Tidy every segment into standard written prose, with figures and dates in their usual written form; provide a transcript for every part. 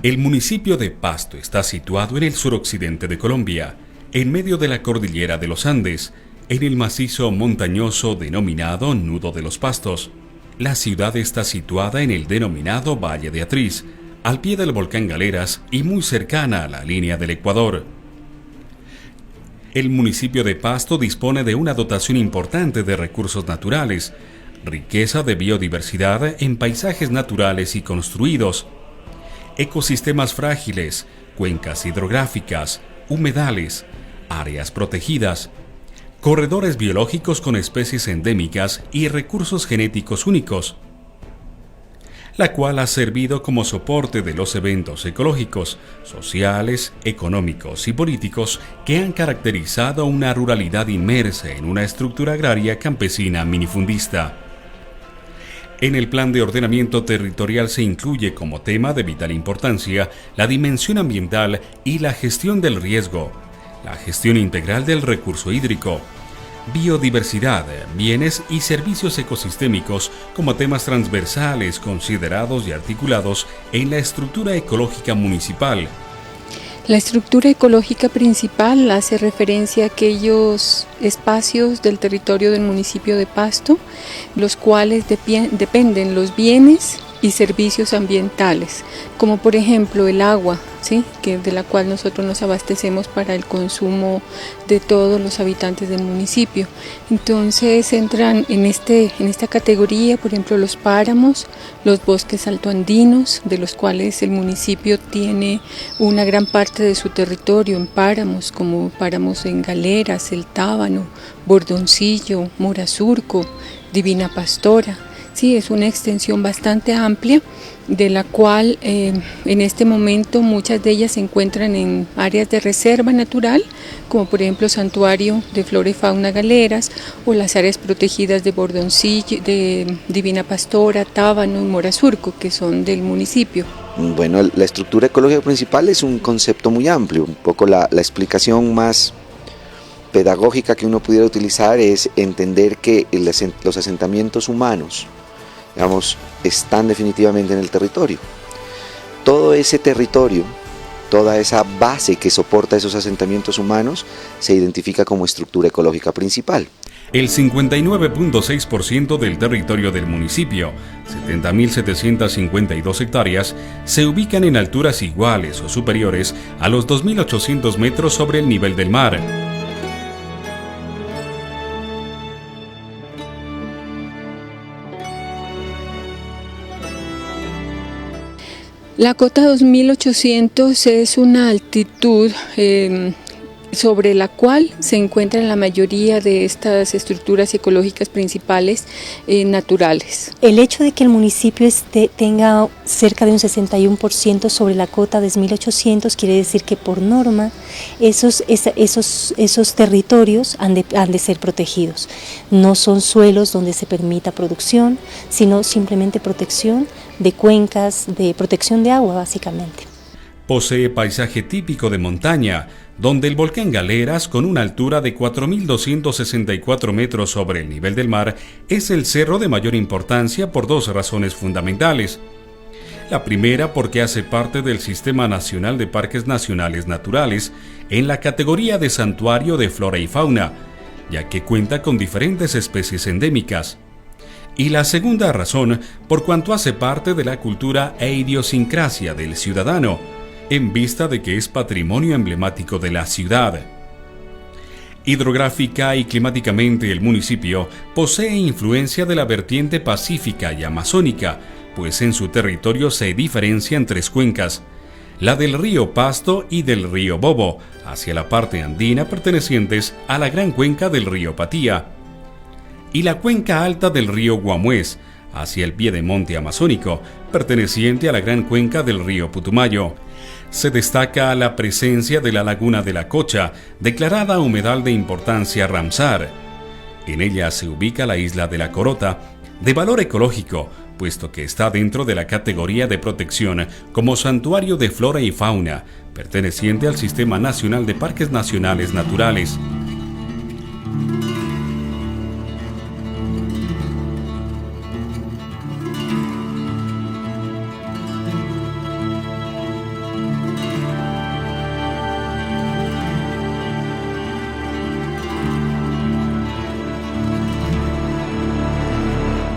El municipio de Pasto está situado en el suroccidente de Colombia, en medio de la cordillera de los Andes, en el macizo montañoso denominado Nudo de los Pastos. La ciudad está situada en el denominado Valle de Atriz, al pie del volcán Galeras y muy cercana a la línea del Ecuador. El municipio de Pasto dispone de una dotación importante de recursos naturales, riqueza de biodiversidad en paisajes naturales y construidos, ecosistemas frágiles, cuencas hidrográficas, humedales, áreas protegidas, corredores biológicos con especies endémicas y recursos genéticos únicos, la cual ha servido como soporte de los eventos ecológicos, sociales, económicos y políticos que han caracterizado una ruralidad inmersa en una estructura agraria campesina minifundista. En el Plan de Ordenamiento Territorial se incluye como tema de vital importancia la dimensión ambiental y la gestión del riesgo, la gestión integral del recurso hídrico, biodiversidad, bienes y servicios ecosistémicos como temas transversales considerados y articulados en la estructura ecológica municipal. La estructura ecológica principal hace referencia a aquellos espacios del territorio del municipio de Pasto, los cuales dependen los bienes y servicios ambientales, como por ejemplo el agua, ¿sí? De la cual nosotros nos abastecemos para el consumo de todos los habitantes del municipio. Entonces entran en esta categoría, por ejemplo, los páramos, los bosques altoandinos, de los cuales el municipio tiene una gran parte de su territorio en páramos, como páramos en Galeras, El Tábano, Bordoncillo, Morasurco, Divina Pastora. Sí, es una extensión bastante amplia, de la cual en este momento muchas de ellas se encuentran en áreas de reserva natural, como por ejemplo Santuario de Flora y Fauna Galeras, o las áreas protegidas de Bordoncillo, de Divina Pastora, Tábano y Morasurco, que son del municipio. Bueno, la estructura ecológica principal es un concepto muy amplio. Un poco la explicación más pedagógica que uno pudiera utilizar es entender que los asentamientos humanos, digamos, están definitivamente en el territorio. Todo ese territorio, toda esa base que soporta esos asentamientos humanos se identifica como estructura ecológica principal. El 59.6% del territorio del municipio, 70.752 hectáreas, se ubican en alturas iguales o superiores a los 2.800 metros sobre el nivel del mar. La cota 2800 es una altitud sobre la cual se encuentran la mayoría de estas estructuras ecológicas principales naturales. El hecho de que el municipio tenga cerca de un 61% sobre la cota de 1800 quiere decir que por norma esos territorios han de ser protegidos. No son suelos donde se permita producción, sino simplemente protección de cuencas, de protección de agua básicamente. Posee paisaje típico de montaña, donde el volcán Galeras, con una altura de 4.264 metros sobre el nivel del mar, es el cerro de mayor importancia por dos razones fundamentales. La primera, porque hace parte del Sistema Nacional de Parques Nacionales Naturales en la categoría de Santuario de Flora y Fauna, ya que cuenta con diferentes especies endémicas. Y la segunda razón, por cuanto hace parte de la cultura e idiosincrasia del ciudadano, en vista de que es patrimonio emblemático de la ciudad. Hidrográfica y climáticamente el municipio posee influencia de la vertiente pacífica y amazónica, pues en su territorio se diferencian tres cuencas, la del río Pasto y del río Bobo, hacia la parte andina pertenecientes a la gran cuenca del río Patía, y la cuenca alta del río Guamués, hacia el piedemonte amazónico, perteneciente a la gran cuenca del río Putumayo. Se destaca la presencia de la laguna de la Cocha, declarada humedal de importancia Ramsar. En ella se ubica la isla de la Corota, de valor ecológico, puesto que está dentro de la categoría de protección como santuario de flora y fauna, perteneciente al Sistema Nacional de Parques Nacionales Naturales.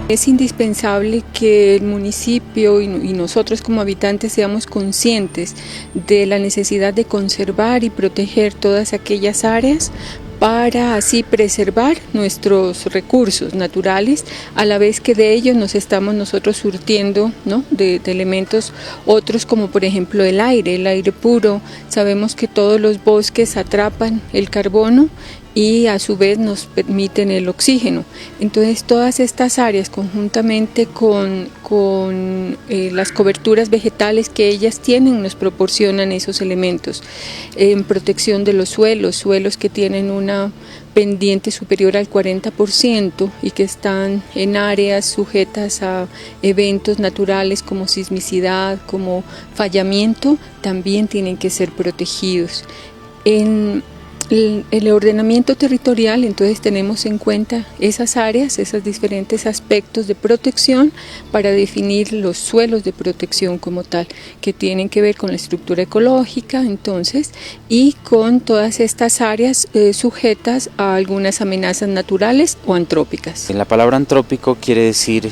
Es indispensable que el municipio y nosotros como habitantes seamos conscientes de la necesidad de conservar y proteger todas aquellas áreas para así preservar nuestros recursos naturales, a la vez que de ellos nos estamos nosotros surtiendo, ¿no?, de elementos otros, como por ejemplo el aire puro. Sabemos que todos los bosques atrapan el carbono y a su vez nos permiten el oxígeno. Entonces todas estas áreas conjuntamente con las coberturas vegetales que ellas tienen nos proporcionan esos elementos. En protección de los suelos que tienen una pendiente superior al 40% y que están en áreas sujetas a eventos naturales como sismicidad, como fallamiento, también tienen que ser protegidos. En el ordenamiento territorial, entonces tenemos en cuenta esas áreas, esos diferentes aspectos de protección para definir los suelos de protección como tal, que tienen que ver con la estructura ecológica, entonces, y con todas estas áreas sujetas a algunas amenazas naturales o antrópicas. La palabra antrópico quiere decir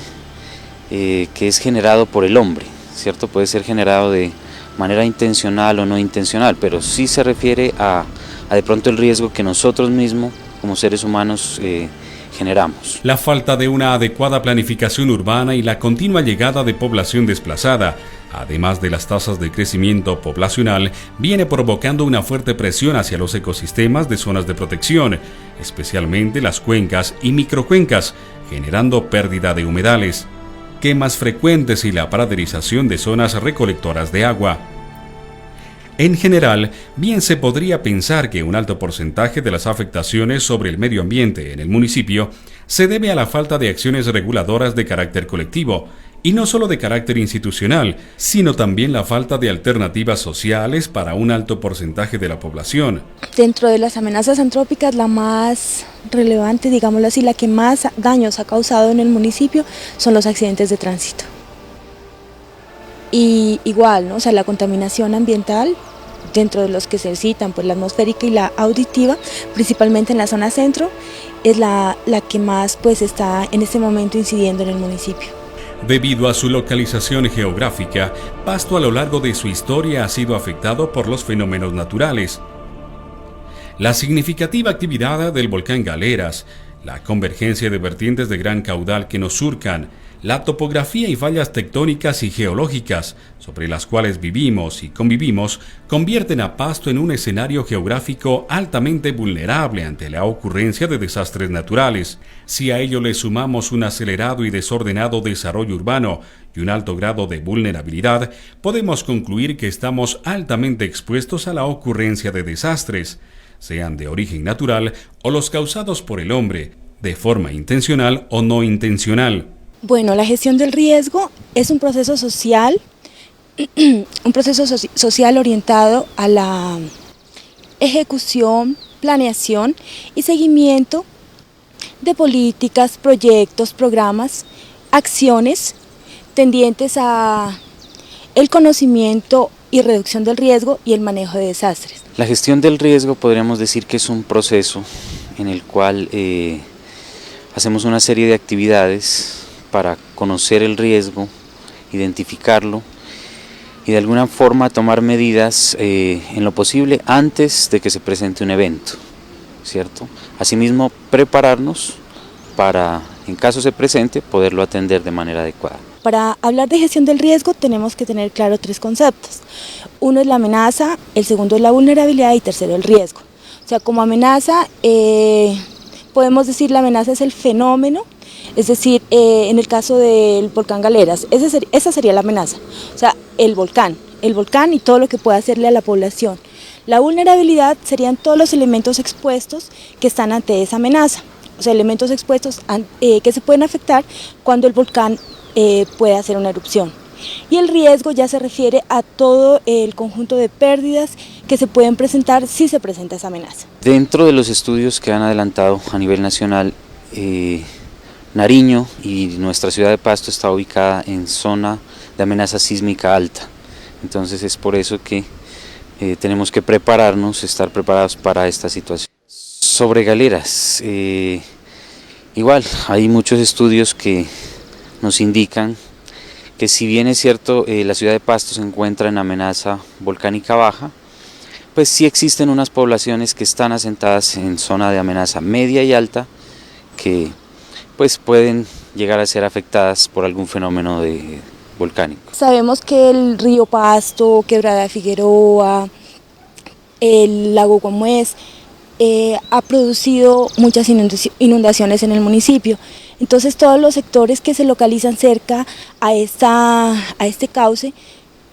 que es generado por el hombre, ¿cierto? Puede ser generado de manera intencional o no intencional, pero sí se refiere a de pronto el riesgo que nosotros mismos como seres humanos generamos. La falta de una adecuada planificación urbana y la continua llegada de población desplazada, además de las tasas de crecimiento poblacional, viene provocando una fuerte presión hacia los ecosistemas de zonas de protección, especialmente las cuencas y microcuencas, generando pérdida de humedales, quemas frecuentes y la praderización de zonas recolectoras de agua. En general, bien se podría pensar que un alto porcentaje de las afectaciones sobre el medio ambiente en el municipio se debe a la falta de acciones reguladoras de carácter colectivo, y no solo de carácter institucional, sino también la falta de alternativas sociales para un alto porcentaje de la población. Dentro de las amenazas antrópicas, la más relevante, digámoslo así, la que más daños ha causado en el municipio son los accidentes de tránsito. Y igual, ¿no? O sea, la contaminación ambiental, dentro de los que se citan, pues la atmosférica y la auditiva, principalmente en la zona centro, es la que más pues está en este momento incidiendo en el municipio. Debido a su localización geográfica, Pasto a lo largo de su historia ha sido afectado por los fenómenos naturales. La significativa actividad del volcán Galeras, la convergencia de vertientes de gran caudal que nos surcan, la topografía y fallas tectónicas y geológicas sobre las cuales vivimos y convivimos convierten a Pasto en un escenario geográfico altamente vulnerable ante la ocurrencia de desastres naturales. Si a ello le sumamos un acelerado y desordenado desarrollo urbano y un alto grado de vulnerabilidad, podemos concluir que estamos altamente expuestos a la ocurrencia de desastres, sean de origen natural o los causados por el hombre, de forma intencional o no intencional. Bueno, la gestión del riesgo es un proceso social, social orientado a la ejecución, planeación y seguimiento de políticas, proyectos, programas, acciones tendientes a el conocimiento y reducción del riesgo y el manejo de desastres. La gestión del riesgo podríamos decir que es un proceso en el cual hacemos una serie de actividades para conocer el riesgo, identificarlo y de alguna forma tomar medidas en lo posible antes de que se presente un evento, ¿cierto? Asimismo, prepararnos para, en caso se presente, poderlo atender de manera adecuada. Para hablar de gestión del riesgo tenemos que tener claro tres conceptos. Uno es la amenaza, el segundo es la vulnerabilidad y tercero el riesgo. O sea, como amenaza, podemos decir la amenaza es el fenómeno. Es decir, en el caso del volcán Galeras, esa sería la amenaza, o sea, el volcán y todo lo que pueda hacerle a la población. La vulnerabilidad serían todos los elementos expuestos que están ante esa amenaza, o sea, elementos expuestos que se pueden afectar cuando el volcán puede hacer una erupción. Y el riesgo ya se refiere a todo el conjunto de pérdidas que se pueden presentar si se presenta esa amenaza. Dentro de los estudios que han adelantado a nivel nacional, Nariño y nuestra ciudad de Pasto está ubicada en zona de amenaza sísmica alta, entonces es por eso que tenemos que prepararnos, estar preparados para esta situación. Sobre Galeras, igual hay muchos estudios que nos indican que si bien es cierto la ciudad de Pasto se encuentra en amenaza volcánica baja, pues sí existen unas poblaciones que están asentadas en zona de amenaza media y alta que pues pueden llegar a ser afectadas por algún fenómeno volcánico. Sabemos que el río Pasto, Quebrada de Figueroa, el lago Guamués ha producido muchas inundaciones en el municipio. Entonces todos los sectores que se localizan cerca a este cauce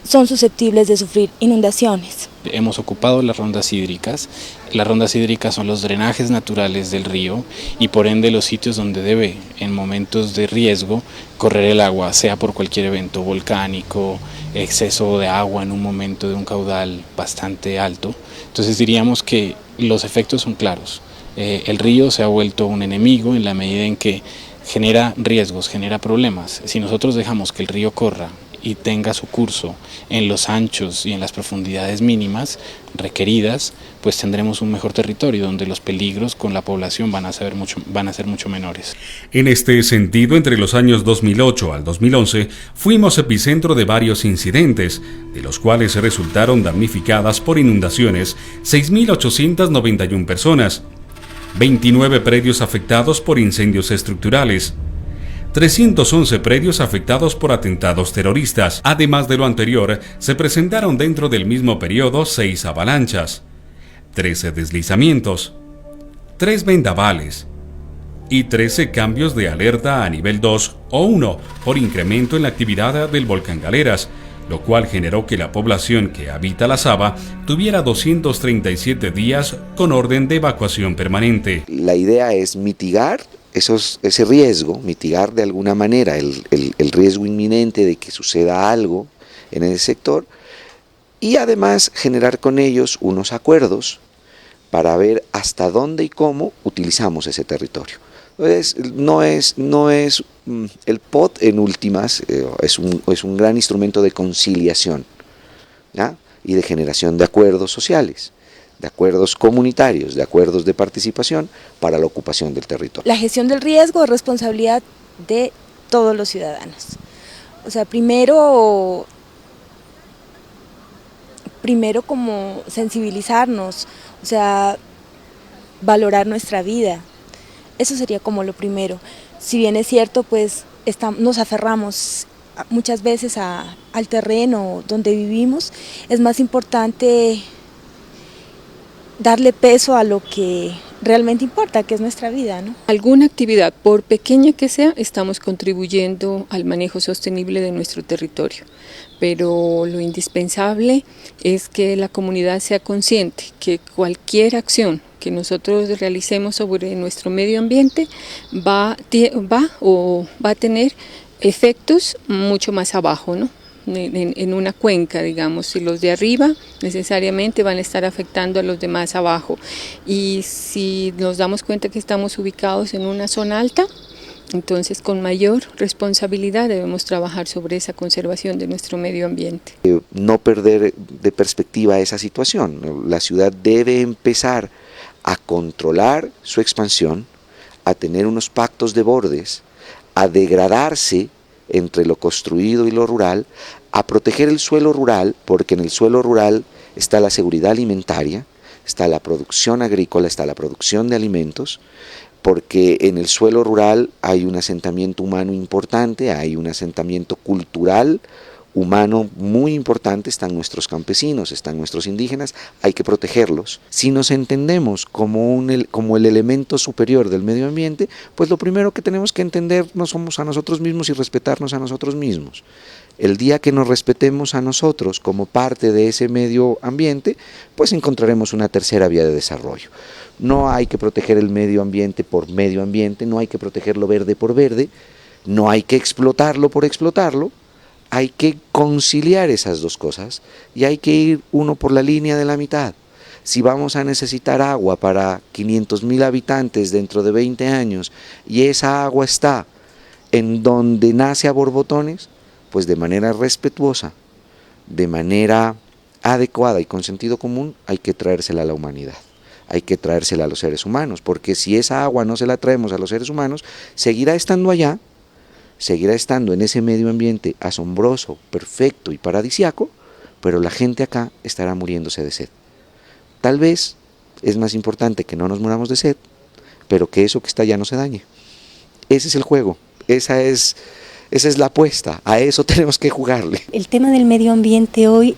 son susceptibles de sufrir inundaciones. Hemos ocupado las rondas hídricas. Las rondas hídricas son los drenajes naturales del río y por ende los sitios donde debe, en momentos de riesgo, correr el agua, sea por cualquier evento volcánico, exceso de agua en un momento de un caudal bastante alto. Entonces diríamos que los efectos son claros. El río se ha vuelto un enemigo en la medida en que genera riesgos, genera problemas. Si nosotros dejamos que el río corra y tenga su curso en los anchos y en las profundidades mínimas requeridas, pues tendremos un mejor territorio donde los peligros con la población van a ser mucho menores. En este sentido, entre los años 2008 al 2011, fuimos epicentro de varios incidentes, de los cuales resultaron damnificadas por inundaciones 6.891 personas, 29 predios afectados por incendios estructurales, 311 predios afectados por atentados terroristas. Además de lo anterior, se presentaron dentro del mismo periodo 6 avalanchas, 13 deslizamientos, 3 vendavales y 13 cambios de alerta a nivel 2 o 1 por incremento en la actividad del volcán Galeras, lo cual generó que la población que habita la Saba tuviera 237 días con orden de evacuación permanente. La idea es mitigar ese riesgo, mitigar de alguna manera el riesgo inminente de que suceda algo en ese sector y además generar con ellos unos acuerdos para ver hasta dónde y cómo utilizamos ese territorio. Entonces, no es el POT en últimas, es un gran instrumento de conciliación, ¿ya? Y de generación de acuerdos sociales, de acuerdos comunitarios, de acuerdos de participación para la ocupación del territorio. La gestión del riesgo es responsabilidad de todos los ciudadanos. O sea, primero como sensibilizarnos, o sea, valorar nuestra vida. Eso sería como lo primero. Si bien es cierto, pues nos aferramos muchas veces al terreno donde vivimos, es más importante darle peso a lo que realmente importa, que es nuestra vida, ¿no? Alguna actividad, por pequeña que sea, estamos contribuyendo al manejo sostenible de nuestro territorio, pero lo indispensable es que la comunidad sea consciente que cualquier acción que nosotros realicemos sobre nuestro medio ambiente va a tener efectos mucho más abajo, ¿no? En una cuenca, digamos, y los de arriba necesariamente van a estar afectando a los demás abajo. Y si nos damos cuenta que estamos ubicados en una zona alta, entonces con mayor responsabilidad debemos trabajar sobre esa conservación de nuestro medio ambiente. No perder de perspectiva esa situación. La ciudad debe empezar a controlar su expansión, a tener unos pactos de bordes, a degradarse entre lo construido y lo rural, a proteger el suelo rural, porque en el suelo rural está la seguridad alimentaria, está la producción agrícola, está la producción de alimentos, porque en el suelo rural hay un asentamiento humano importante, hay un asentamiento cultural humano muy importante, están nuestros campesinos, están nuestros indígenas, hay que protegerlos. Si nos entendemos como el elemento superior del medio ambiente, pues lo primero que tenemos que entender no somos a nosotros mismos y respetarnos a nosotros mismos. El día que nos respetemos a nosotros como parte de ese medio ambiente, pues encontraremos una tercera vía de desarrollo. No hay que proteger el medio ambiente por medio ambiente, no hay que protegerlo verde por verde, no hay que explotarlo por explotarlo, hay que conciliar esas dos cosas y hay que ir uno por la línea de la mitad. Si vamos a necesitar agua para 500.000 habitantes dentro de 20 años y esa agua está en donde nace a borbotones, pues de manera respetuosa, de manera adecuada y con sentido común hay que traérsela a la humanidad. Hay que traérsela a los seres humanos, porque si esa agua no se la traemos a los seres humanos, seguirá estando allá, seguirá estando en ese medio ambiente asombroso, perfecto y paradisiaco, pero la gente acá estará muriéndose de sed. Tal vez es más importante que no nos muramos de sed, pero que eso que está allá no se dañe. Ese es el juego, esa es la apuesta, a eso tenemos que jugarle. El tema del medio ambiente hoy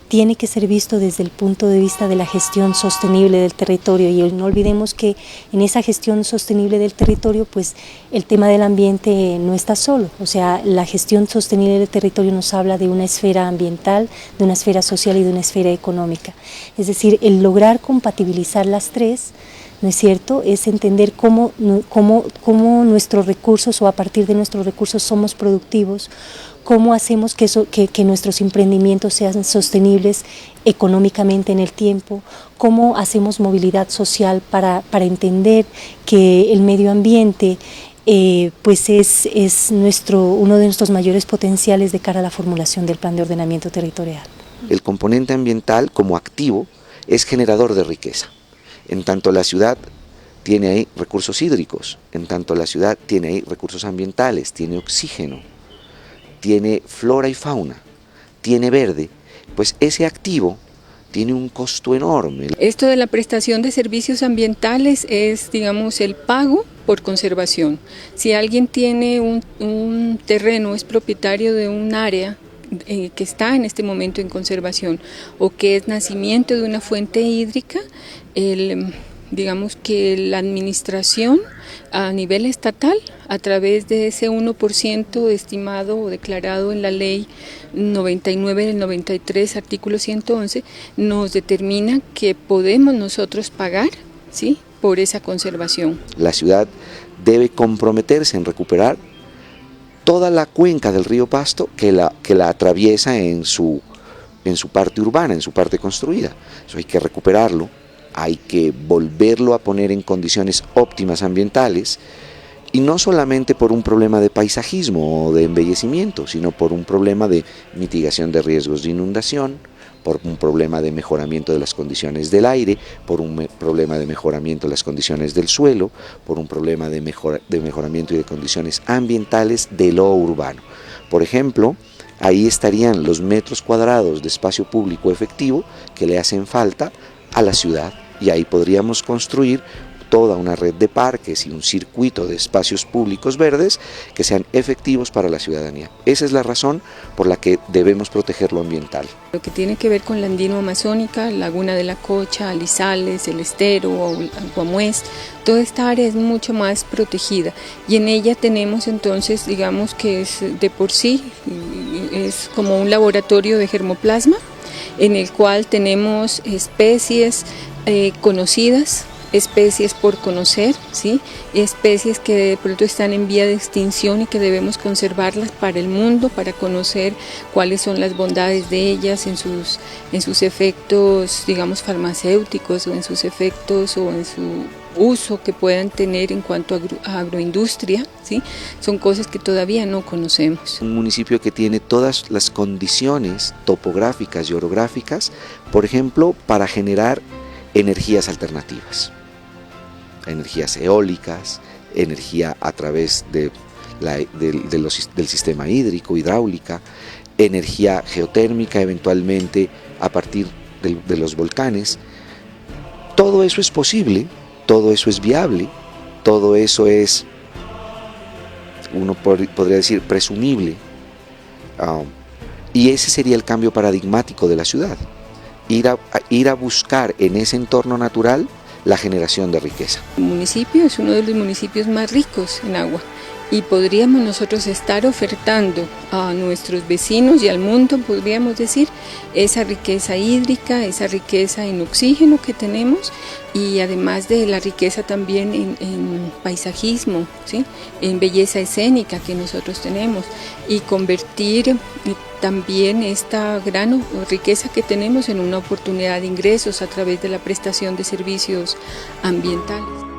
tiene que ser visto desde el punto de vista de la gestión sostenible del territorio, y no olvidemos que en esa gestión sostenible del territorio pues el tema del ambiente no está solo, o sea, la gestión sostenible del territorio nos habla de una esfera ambiental, de una esfera social y de una esfera económica, es decir, el lograr compatibilizar las tres, ¿no es cierto?, es entender cómo nuestros recursos o a partir de nuestros recursos somos productivos, cómo hacemos que nuestros emprendimientos sean sostenibles económicamente en el tiempo, cómo hacemos movilidad social para entender que el medio ambiente pues es uno de nuestros mayores potenciales de cara a la formulación del plan de ordenamiento territorial. El componente ambiental como activo es generador de riqueza. En tanto la ciudad tiene ahí recursos hídricos, en tanto la ciudad tiene ahí recursos ambientales, tiene oxígeno, tiene flora y fauna, tiene verde, pues ese activo tiene un costo enorme. Esto de la prestación de servicios ambientales es, digamos, el pago por conservación. Si alguien tiene un terreno, es propietario de un área que está en este momento en conservación o que es nacimiento de una fuente hídrica, digamos que la administración a nivel estatal, a través de ese 1% estimado o declarado en la ley 99 del 93, artículo 111, nos determina que podemos nosotros pagar, ¿sí?, por esa conservación. La ciudad debe comprometerse en recuperar toda la cuenca del río Pasto que la atraviesa en su parte urbana, en su parte construida. Eso hay que recuperarlo, hay que volverlo a poner en condiciones óptimas ambientales, y no solamente por un problema de paisajismo o de embellecimiento, sino por un problema de mitigación de riesgos de inundación, por un problema de mejoramiento de las condiciones del aire, por un problema de mejoramiento de las condiciones del suelo, por un problema de mejoramiento y de condiciones ambientales de lo urbano. Por ejemplo, ahí estarían los metros cuadrados de espacio público efectivo que le hacen falta a la ciudad, y ahí podríamos construir toda una red de parques y un circuito de espacios públicos verdes que sean efectivos para la ciudadanía. Esa es la razón por la que debemos proteger lo ambiental. Lo que tiene que ver con la andino-amazónica, Laguna de la Cocha, Alizales, El Estero, Guamués, toda esta área es mucho más protegida, y en ella tenemos entonces, digamos que es de por sí, es como un laboratorio de germoplasma, en el cual tenemos especies conocidas, especies por conocer, ¿sí?, especies que de pronto están en vía de extinción y que debemos conservarlas para el mundo, para conocer cuáles son las bondades de ellas en sus efectos, digamos, farmacéuticos, o en sus efectos o en su uso que puedan tener en cuanto a agroindustria, ¿sí? Son cosas que todavía no conocemos. Un municipio que tiene todas las condiciones topográficas y orográficas, por ejemplo, para generar energías alternativas, energías eólicas, energía a través del sistema hídrico, hidráulica, energía geotérmica eventualmente a partir de los volcanes. Todo eso es posible, todo eso es viable, todo eso es, uno podría decir, presumible, y ese sería el cambio paradigmático de la ciudad. Ir a buscar en ese entorno natural la generación de riqueza. El municipio es uno de los municipios más ricos en agua, y podríamos nosotros estar ofertando a nuestros vecinos y al mundo, podríamos decir, esa riqueza hídrica, esa riqueza en oxígeno que tenemos, y además de la riqueza también en paisajismo, ¿sí?, en belleza escénica que nosotros tenemos, y convertir también esta gran riqueza que tenemos en una oportunidad de ingresos a través de la prestación de servicios ambientales.